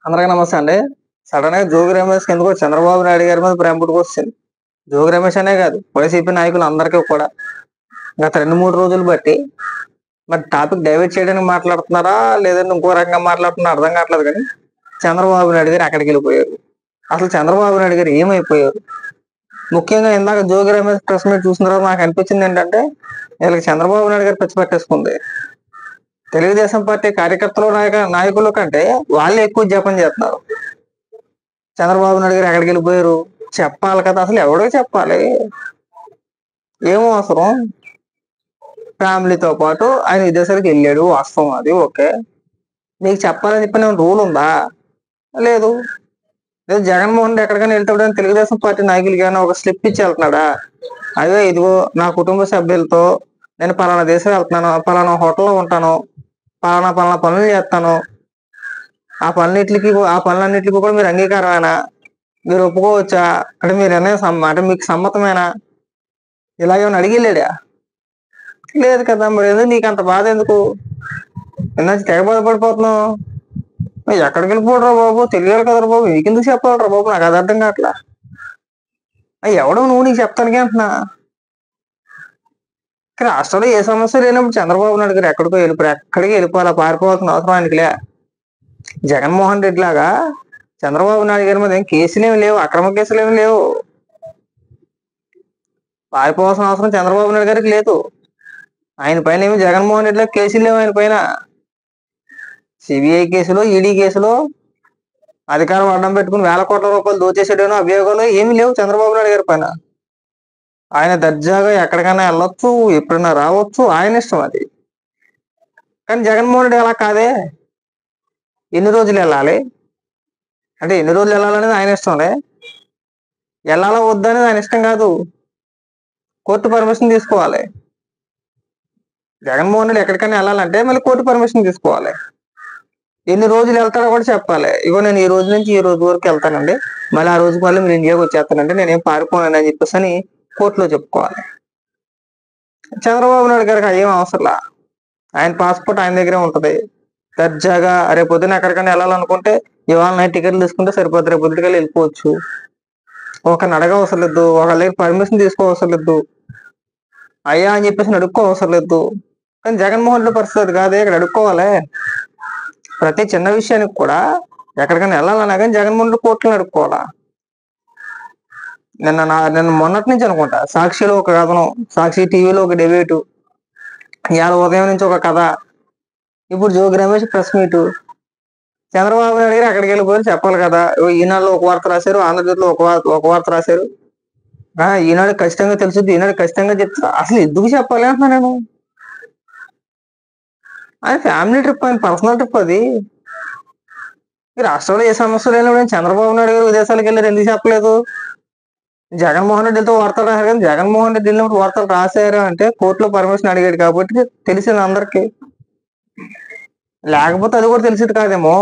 అందరికీ నమస్తే అండి. సడన్ గా జోగి రమేష్ ఎందుకో చంద్రబాబు నాయుడు గారి మీద ప్రేమ పుట్టుకొచ్చింది. జోగి రమేష్ అనే కాదు, వైసీపీ నాయకులు అందరికీ కూడా గత 2, 3 రోజులు బట్టి మరి టాపిక్ డైవర్ట్ చేయడానికి మాట్లాడుతున్నారా, లేదంటే ఇంకో రకంగా మాట్లాడుతున్నారా అర్థం కావట్లేదు. కానీ చంద్రబాబు నాయుడు గారు ఎక్కడికి వెళ్ళిపోయారు, అసలు చంద్రబాబు నాయుడు గారు ఏమైపోయారు? ముఖ్యంగా ఇందాక జోగి రమేష్ ప్రెస్ మీట్ చూసిన తర్వాత నాకు అనిపించింది ఏంటంటే, వీళ్ళకి చంద్రబాబు నాయుడు గారు పిచ్చి పట్టేసుకుంది. తెలుగుదేశం పార్టీ కార్యకర్తలు నాయకుల కంటే వాళ్ళే ఎక్కువ జపం చేస్తున్నారు. చంద్రబాబు నాయుడు గారు ఎక్కడికి వెళ్ళిపోయారు చెప్పాలి కదా, అసలు ఎవడో చెప్పాలి. ఏమో అవసరం, ఫ్యామిలీతో పాటు ఆయన విదేశాలకు వెళ్ళాడు, వాస్తవం అది ఓకే. మీకు చెప్పాలని చెప్పిన రూల్ ఉందా? లేదు. లేదు, జగన్మోహన్ రెడ్డి ఎక్కడికైనా వెళ్తాడని తెలుగుదేశం పార్టీ నాయకులకి ఏమైనా ఒక స్లిప్ ఇచ్చి వెళ్తున్నాడా? అదే ఇదిగో నా కుటుంబ సభ్యులతో నేను పలానా దేశం వెళ్తున్నాను, పలానా హోటల్లో ఉంటాను, పలానా పలానా పనులు చేస్తాను, ఆ పనులన్నిటికీ కూడా మీరు అంగీకారమేనా, మీరు ఒప్పుకోవచ్చా, అంటే మీరు అంటే మీకు సమ్మతమేనా, ఇలాగేమైనా అడిగిలేడా? లేదు కదా. మరి ఎందుకు నీకు అంత బాధ? ఎందుకు ఎన్నాచి తెగ బాధపడిపోతున్నావు? ఎక్కడికి వెళ్ళిపోడరా బాబు, తెలియాలి కదరా బాబు, నీకెందుకు చెప్పాలరా బాబు, నాకు అది అర్థం కావట్లా. ఎవడో నువ్వు నీకు చెప్తానికి అంటున్నా. రాష్ట్రంలో ఏ సమస్య లేనప్పుడు చంద్రబాబు నాయుడు గారు ఎక్కడికి వెళ్ళిపోవాలా, పారిపోవాల్సిన అవసరం ఆయనకిలే. జగన్మోహన్ రెడ్డి లాగా చంద్రబాబు నాయుడు గారి మీద ఏం కేసులు ఏమి లేవు, అక్రమ కేసులు ఏమి లేవు. పారిపోవాల్సిన అవసరం చంద్రబాబు నాయుడు గారికి లేదు. ఆయన పైన ఏమి జగన్మోహన్ రెడ్డిలో కేసులు లేవు. ఆయన పైన సిబిఐ కేసులు, ఈడీ కేసులు, అధికారం అడ్డం పెట్టుకుని వేల కోట్ల రూపాయలు దోచేసేయడం అభియోగాలు ఏమి లేవు చంద్రబాబు నాయుడు గారి పైన. ఆయన దర్జాగా ఎక్కడికైనా వెళ్ళొచ్చు, ఎప్పుడైనా రావచ్చు, ఆయన ఇష్టం అది. కానీ జగన్మోహన్ రెడ్డి అలా కాదే. ఎన్ని రోజులు వెళ్ళాలి అంటే ఎన్ని రోజులు వెళ్ళాలనేది ఆయన ఇష్టంలే, వెళ్ళాలా వద్దనేది ఆయన ఇష్టం కాదు. కోర్టు పర్మిషన్ తీసుకోవాలి. జగన్మోహన్ రెడ్డి ఎక్కడికైనా వెళ్ళాలంటే మళ్ళీ కోర్టు పర్మిషన్ తీసుకోవాలి. ఎన్ని రోజులు వెళ్తాడో కూడా చెప్పాలి. ఇగో నేను ఈ రోజు నుంచి ఈ రోజు వరకు వెళ్తానండి, మళ్ళీ ఆ రోజుకి మళ్ళీ మీరు ఇండియాకి వచ్చేస్తానంటే నేనేం పారిపోను అని చెప్పేసి అని కోర్టులో చెప్పుకోవాలి. చంద్రబాబు నాయుడు గారికి ఏం అవసరంలా. ఆయన పాస్పోర్ట్ ఆయన దగ్గరే ఉంటది. దర్జాగా రేపు పొద్దున ఎక్కడికైనా వెళ్ళాలనుకుంటే ఇవాళ నైట్ టికెట్లు తీసుకుంటే సరిపోతుంది, రేపు పొద్దుటికల్లా వెళ్ళిపోవచ్చు. ఒకరిని అడగ అవసరం లేదు, ఒకళ్ళ దగ్గర పర్మిషన్ తీసుకో అవసరం లేదు, అయ్యా అని చెప్పేసి అడుక్కో అవసరం లేదు. కానీ జగన్మోహన్ రెడ్డి పరిస్థితి కాదే, ఇక్కడ అడుక్కోవాలి. ప్రతి చిన్న విషయానికి కూడా ఎక్కడికైనా వెళ్ళాలన్నా కానీ జగన్మోహన్ రెడ్డి కోర్టులను అడుక్కోవాలా. నిన్న మొన్నటి నుంచి అనుకుంటా సాక్షిలో ఒక కథనం, సాక్షి టీవీలో ఒక డిబేటు, ఇవాళ ఉదయం నుంచి ఒక కథ, ఇప్పుడు జోగి రమేష్ ప్రెస్ మీటు. చంద్రబాబు నాయుడు గారు అక్కడికి వెళ్ళిపోయి చెప్పాలి కదా. ఈనాడులో ఒక వార్త రాశారు, ఆంధ్రజ్యోతిలో ఒక వార్త రాశారు. ఈనాడు ఖచ్చితంగా తెలుసుద్ది, ఈనాడు ఖచ్చితంగా చెప్తా. అసలు ఎందుకు చెప్పాలి అంటున్నా నేను. అది ఫ్యామిలీ ట్రిప్, ఆయన పర్సనల్ ట్రిప్ అది. ఈ రాష్ట్రంలో ఏ సమస్య లేనప్పుడు చంద్రబాబు నాయుడు గారు విదేశాలకు వెళ్ళారు, ఎందుకు చెప్పలేదు? జగన్మోహన్ రెడ్డితో వార్తలు రాశారు, కానీ జగన్మోహన్ రెడ్డి వెళ్ళినప్పుడు వార్తలు రాశారు అంటే కోర్టులో పర్మిషన్ అడిగాడు కాబట్టి తెలిసింది అందరికి. లేకపోతే అది కూడా తెలిసింది కాదేమో.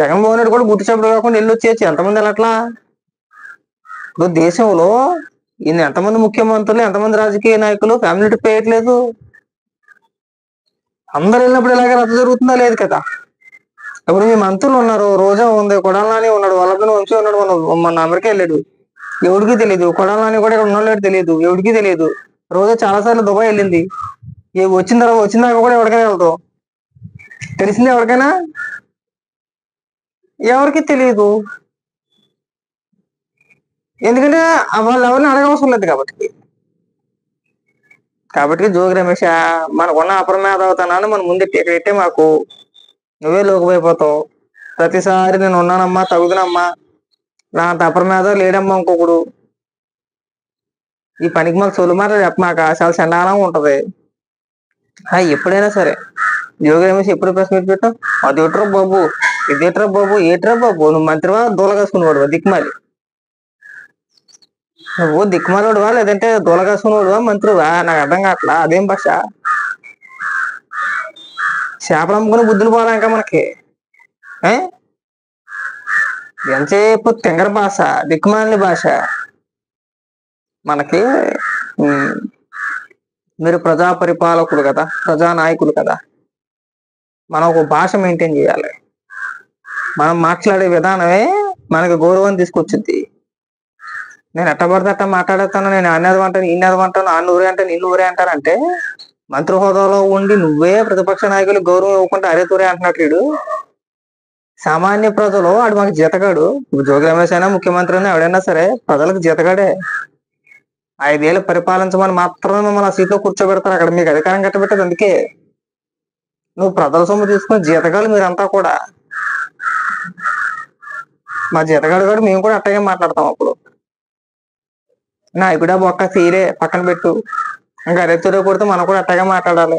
జగన్మోహన్ రెడ్డి కూడా గుర్తు చెప్పడం కాకుండా వెళ్ళి వచ్చేయచ్చు. ఎంతమంది వెళ్ళట్లా? ఇప్పుడు దేశంలో ఈయన ఎంతమంది ముఖ్యమంత్రులు, ఎంతమంది రాజకీయ నాయకులు ఫ్యామిలీ ట్రిప్ వేయట్లేదు? అందరు వెళ్ళినప్పుడు ఇలాగే రద్దు జరుగుతుందా? లేదు కదా. ఇప్పుడు మీ మంత్రులు ఉన్నారు, రోజా ఉంది, కొడాలని ఉన్నాడు, వల్లభని వంశీ ఉన్నాడు, మన అమెరికా వెళ్ళాడు, ఎవడికి తెలియదు. కొడాలని కూడా ఇక్కడ ఉన్నాడు తెలియదు, ఎవడికి తెలియదు. రోజా చాలా సార్లు దుబాయ్ వెళ్ళింది, వచ్చిందాక కూడా ఎవరికైనా వెళ్తాం, తెలిసింది ఎవరికైనా? ఎవరికి తెలియదు. ఎందుకంటే వాళ్ళు ఎవరిని అడగవసరం లేదు కాబట్టి జోగి రమేష్ మనకున్న అప్రమేధవుతానని మన ముందు ఇక్కడ ఇట్టే మాకు నువ్వే లోకపోయిపోతావు. ప్రతిసారి నేను ఉన్నానమ్మా, తగుదనమ్మా, నా అంత అప్రమేధం లేడమ్మా ఇంకొకడు. ఈ పనికి మళ్ళీ సొలుమాట చెప్పమాక, చాలా చండాలంగా ఉంటది. ఎప్పుడైనా సరే జోగి రమేష్ ఎప్పుడు ప్రెస్ మీట్ పెట్టావు, అది ఎట్రా బాబు, ఇది ఎట్రా బాబు, ఏట్రా బాబు, నువ్వు మంత్రివా దూలగాసుకునేవాడువా, దిక్కుమాలి నువ్వు దిక్కుమాలోడువా లేదంటే దూలగాసుకునేవాడువా, మంత్రివా? నాకు అర్థం కావట్లా. అదేం భాష? చేపలు అమ్ముకుని బుద్ధులు పోరా ఇంకా మనకి? ఎంతసేపు తెంగర భాష, దిక్కుమాలిన భాష మనకి. మీరు ప్రజా పరిపాలకులు కదా, ప్రజా నాయకులు కదా, మనం ఒక భాష మెయింటైన్ చేయాలి. మనం మాట్లాడే విధానమే మనకి గౌరవం తీసుకొచ్చింది. నేను ఎట్ట పడితే అట్ట మాట్లాడేస్తాను, నేను అన్నది అంటాను ఇన్నది అంటాను, ఆ నూరే అంటే నిన్ను ఊరే అంటారంటే మంత్రి హోదాలో ఉండి నువ్వే ప్రతిపక్ష నాయకులు గౌరవం ఇవ్వకుండా అరే తూరే అంటున్నట్లు సామాన్య ప్రజలు ఆడు మాకు జీతగాడు. ఇప్పుడు జోగి రమేష్ అయినా ముఖ్యమంత్రి అయినా ఎవడైనా సరే ప్రజలకు జీతగాడే. 5 ఏళ్ళు పరిపాలించమని మాత్రమే మమ్మల్ని ఆ సీట్లో కూర్చోబెడతారు. అక్కడ మీకు అధికారం కట్టబెట్టేది అందుకే. నువ్వు ప్రజల సొమ్ము తీసుకుని జీతగాలు మీరంతా కూడా. మా జీతగాడు కూడా మేము కూడా అట్టగే మాట్లాడతాం. అప్పుడు నాయకుడా బొక్క తీరే పక్కన పెట్టు, ఇంకా అరే తూరే కొడితే మనం కూడా అట్టగే మాట్లాడాలి.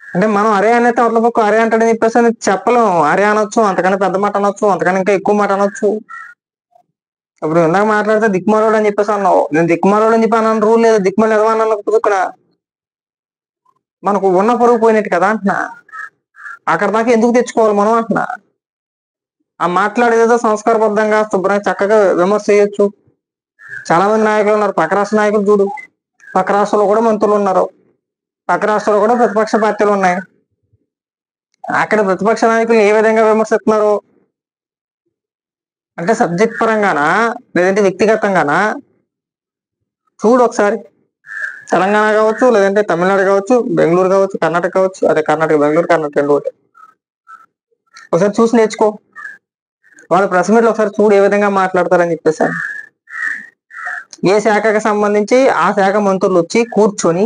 అంటే మనం అరే అనేది అవతల పక్క అరే అంటాడని చెప్పేసి అని చెప్పలేం. అరే అనొచ్చు, అంతకన్నా పెద్ద మాట అనొచ్చు, అంతకన్నా ఇంకా ఎక్కువ మాట అనొచ్చు. ఇప్పుడు ఇందాక మాట్లాడితే దిక్కుమాలోడు అని చెప్పేసి అన్నావు. నేను దిక్కుమాలోడు అని చెప్పి అన్న రూల్ లేదు, దిక్కుమాలి ఎదవన్నా ఇక్కడ మనకు ఉన్న పరుగు పోయినట్టు కదా అంటున్నా. అక్కడ దాకా ఎందుకు తెచ్చుకోవాలి మనం అంటున్నా. ఆ మాట్లాడేదేదో సంస్కారబద్ధంగా శుభ్రంగా చక్కగా విమర్శ చేయొచ్చు. చాలా మంది నాయకులు ఉన్నారు, పక్క రాష్ట్ర నాయకులు చూడు. పక్క రాష్ట్రంలో కూడా మంత్రులు ఉన్నారు, పక్క రాష్ట్రంలో కూడా ప్రతిపక్ష పార్టీలు ఉన్నాయి. అక్కడ ప్రతిపక్ష నాయకులు ఏ విధంగా విమర్శిస్తున్నారు అంటే సబ్జెక్ట్ పరంగానా లేదంటే వ్యక్తిగతంగానా చూడు ఒకసారి. తెలంగాణ కావచ్చు, లేదంటే తమిళనాడు కావచ్చు, బెంగళూరు కావచ్చు, కర్ణాటక కావచ్చు, అదే కర్ణాటక బెంగళూరు కర్ణాటక రెండు ఒకటి. ఒకసారి చూసి నేర్చుకో. వాళ్ళ ప్రెస్ మీట్లు ఒకసారి చూడు ఏ విధంగా మాట్లాడతారని చెప్పేసి. ఏ శాఖకి సంబంధించి ఆ శాఖ మంత్రులు వచ్చి కూర్చొని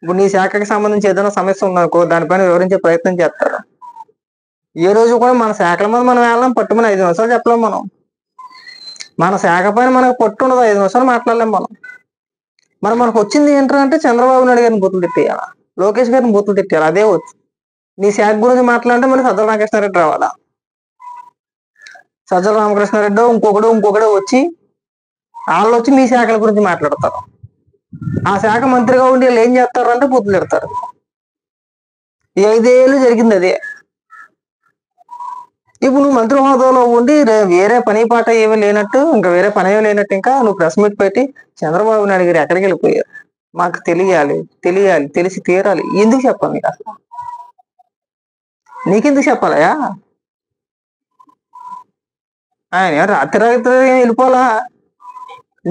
ఇప్పుడు నీ శాఖకి సంబంధించి ఏదైనా సమస్య ఉందనుకో దానిపైన వివరించే ప్రయత్నం చేస్తారు. ఏ రోజు కూడా మన శాఖల మీద మనం వెళ్ళాం పట్టుమని 5 నిమిషాలు చెప్పలేం మనం. మన శాఖ పైన మనకు పట్టు ఉండదు, 5 నిమిషాలు మాట్లాడలేం మనం. మరి మనకు వచ్చింది ఏంటంటే చంద్రబాబు నాయుడు గారిని బూతులు తిట్టేయాలా, లోకేష్ గారిని బూతులు తిట్టేయాలి, అదే వచ్చు. నీ శాఖ గురించి మాట్లాడితే మళ్ళీ సజ్జల రామకృష్ణారెడ్డి రావాలా. సజ్జల రామకృష్ణారెడ్డి ఇంకొకడు వచ్చి వాళ్ళు వచ్చి మీ శాఖల గురించి మాట్లాడతారు. ఆ శాఖ మంత్రిగా ఉండి వాళ్ళు ఏం చేస్తారు అంటే బూతులు తిడతారు. ఈ 5 ఏళ్ళు జరిగింది అదే. ఇప్పుడు నువ్వు మంత్రి హోదాలో ఉండి వేరే పని పాట ఏమీ లేనట్టు, ఇంకా వేరే పని ఏమీ లేనట్టు ఇంకా నువ్వు ప్రెస్ మీట్ పెట్టి చంద్రబాబు నాయుడు గారు ఎక్కడికి వెళ్ళిపోయారు మాకు తెలియాలి, తెలిసి తీరాలి. ఎందుకు చెప్పాలి నీకు అసలు? నీకెందుకు చెప్పాలయా? ఆయన రాత్రి వెళ్ళిపోవాలా?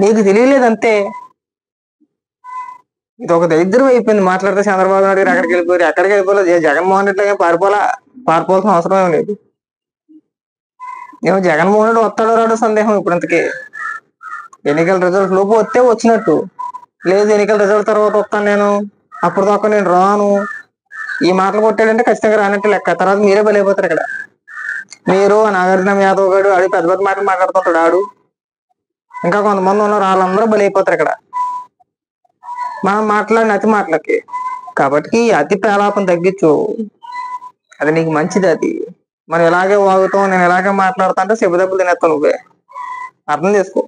నీకు తెలియలేదు అంతే. ఇది ఒక దరిద్రం అయిపోయింది. మాట్లాడితే చంద్రబాబు నాయుడు గారు ఎక్కడికి వెళ్ళిపోలేదు. జగన్మోహన్ రెడ్డి పారిపోవాల్సిన అవసరం ఏం లేదు. ఏమో జగన్మోహన్ రెడ్డి వస్తాడో రాడో సందేహం ఇప్పుడు. ఇంతకీ ఎన్నికల రిజల్ట్ లోపు వస్తే వచ్చినట్టు, లేదు ఎన్నికల రిజల్ట్ తర్వాత వస్తాను నేను, అప్పుడు దాకా నేను రాను, ఈ మాటలు కొట్టాడంటే ఖచ్చితంగా రానట్టు లెక్క. తర్వాత మీరే బలైపోతారు ఇక్కడ. మీరు నాగార్జున యాదవ్ గారు ఆడి పెద్ద పెద్ద మాటలు మాట్లాడుతుంటాడు ఆడు, ఇంకా కొంతమంది ఉన్నారు, వాళ్ళందరూ బలైపోతారు ఇక్కడ మనం మాట్లాడిన అతి మాటలకి. కాబట్టి అతి ప్రలాపం తగ్గించు, అది నీకు మంచిది. అది మనం ఎలాగే వాగుతాం, నేను ఎలాగే మాట్లాడతా అంటే చెబుదెబ్బలు తినేస్తావు నువ్వే. అర్థం చేసుకో.